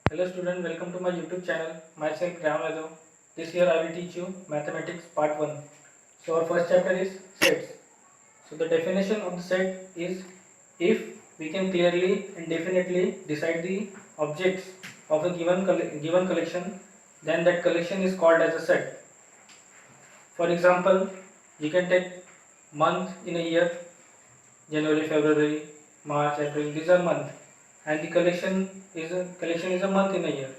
Hello student, welcome to my YouTube channel. Myself Ram Yadav. This year I will teach you mathematics part 1. So our first chapter is sets. So the definition of the set is if we can clearly and definitely decide the objects of a given collection, then that collection is called as a set. For example, you can take month in a year, January, February, March, April. These are months, and the collection is a month in a year.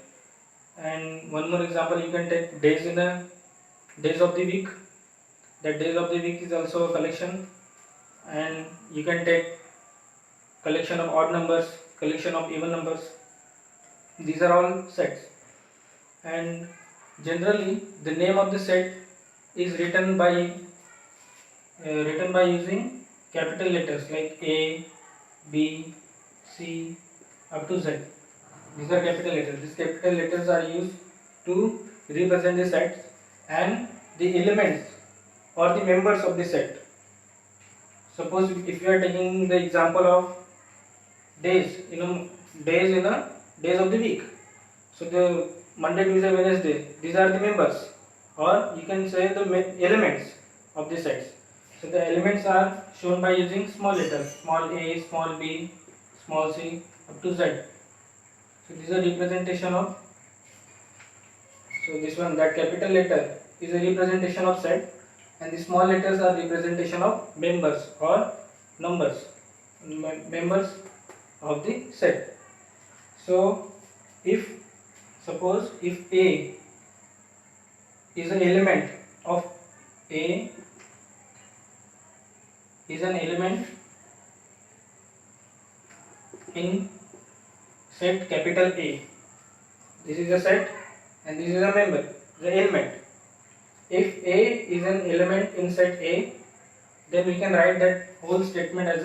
And one more example, you can take days of the week. That days of the week is also a collection, and you can take collection of odd numbers, collection of even numbers. These are all sets, and generally the name of the set is written by using capital letters like A, B, C up to Z. These are capital letters. These capital letters are used to represent the sets and the elements or the members of the set. Suppose if you are taking the example of days, days of the week. So the Monday, Tuesday, Wednesday. These are the members, or you can say the elements of the sets. So the elements are shown by using small letters, small a, small b, small c up to z. So this is a representation of, so this one, that capital letter is a representation of set, and the small letters are representation of members or members of the set. So if suppose if a is an element of a is an element in set capital A. This is a set and this is a member, the element. If A is an element in set A, then we can write that whole statement as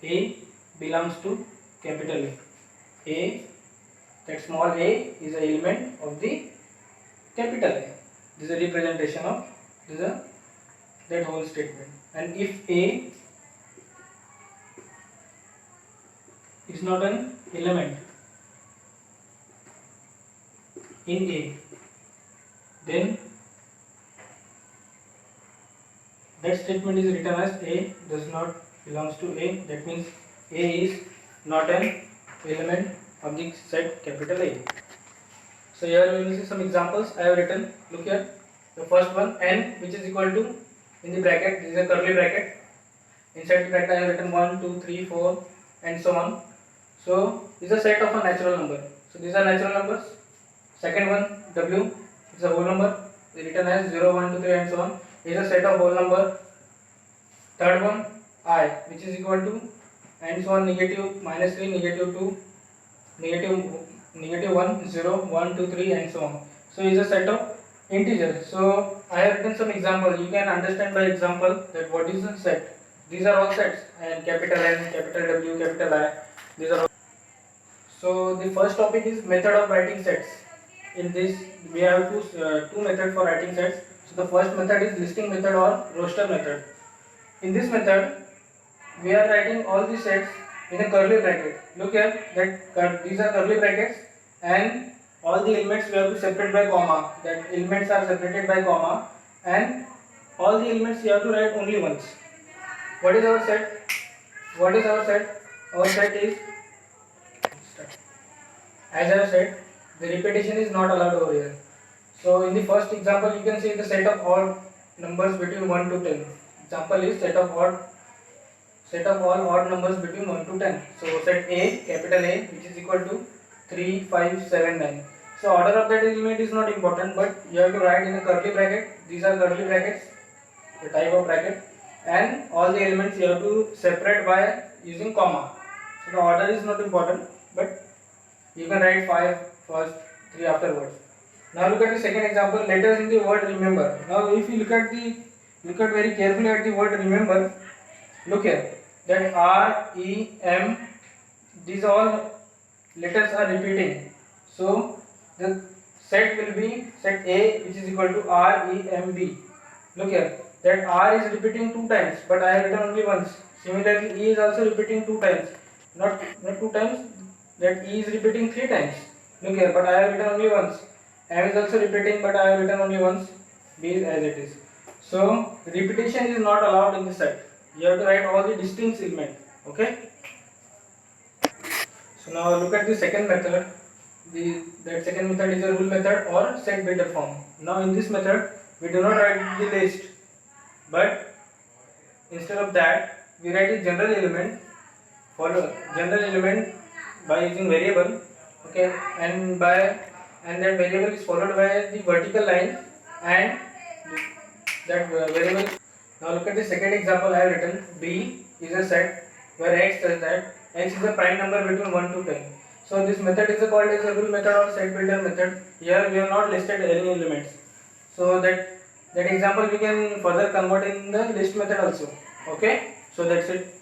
A belongs to capital A. A, that small a is an element of the capital A. This is a representation of that whole statement. And if A is not an element in A, then that statement is written as A does not belongs to A. That means A is not an element of the set capital A. So here we will see some examples I have written. Look here. The first one, n, which is equal to, in the bracket, this is a curly bracket. Inside the bracket I have written 1, 2, 3, 4 and so on. So this is a set of a natural number. So these are natural numbers. Second one, w, is a whole number, written as 0, 1, 2, 3 and so on. Is a set of whole number. Third one, I, which is equal to, and so on, negative, minus 3, negative 2, negative 1, 0, 1, 2, 3 and so on. So is a set of integers. So I have written some example. You can understand by example that what is a set. These are all sets, and capital N, capital W, capital I. These are all. So the first topic is method of writing sets. In this we have two methods for writing sets. So the first method is listing method or roster method. In this method we are writing all the sets in a curly bracket. Look here, that these are curly brackets, and all the elements we have to separate by comma. That elements are separated by comma, and all the elements you have to write only once. What is our set? What is our set? Our set is, as I have said, the repetition is not allowed over here. So in the first example you can see the set of odd numbers between 1 to 10. Example is set of all odd numbers between 1 to 10. So set A, capital A, which is equal to 3, 5, 7, 9. So order of that element is not important, but you have to write in a curly bracket. These are curly brackets, the type of bracket, and all the elements you have to separate by using comma. So the order is not important, but you can write 5 first, 3 afterwards. Now look at the second example, letters in the word remember. Now if you look very carefully at the word remember, look here, that R, E, M, these all letters are repeating. So the set will be set A, which is equal to R, E, M, B. Look here, that R is repeating 2 times, but I have written only once. Similarly, E is also repeating 2 times, not 2 times, that E is repeating 3 times. Look here, but I have written only once. M is also repeating, but I have written only once. B is as it is. So repetition is not allowed in the set. You have to write all the distinct element. Okay. So now look at the second method. That second method is a rule method or set builder form. Now in this method we do not write the list, but instead of that we write a general element, follow general element by using variable. Okay, and that variable is followed by the vertical line and that variable. Now look at the second example I have written. B is a set where x says that x is a prime number between 1 to 10. So this method is called as a rule method or set builder method. Here we have not listed any elements. So that example we can further convert in the list method also. Okay, so that's it.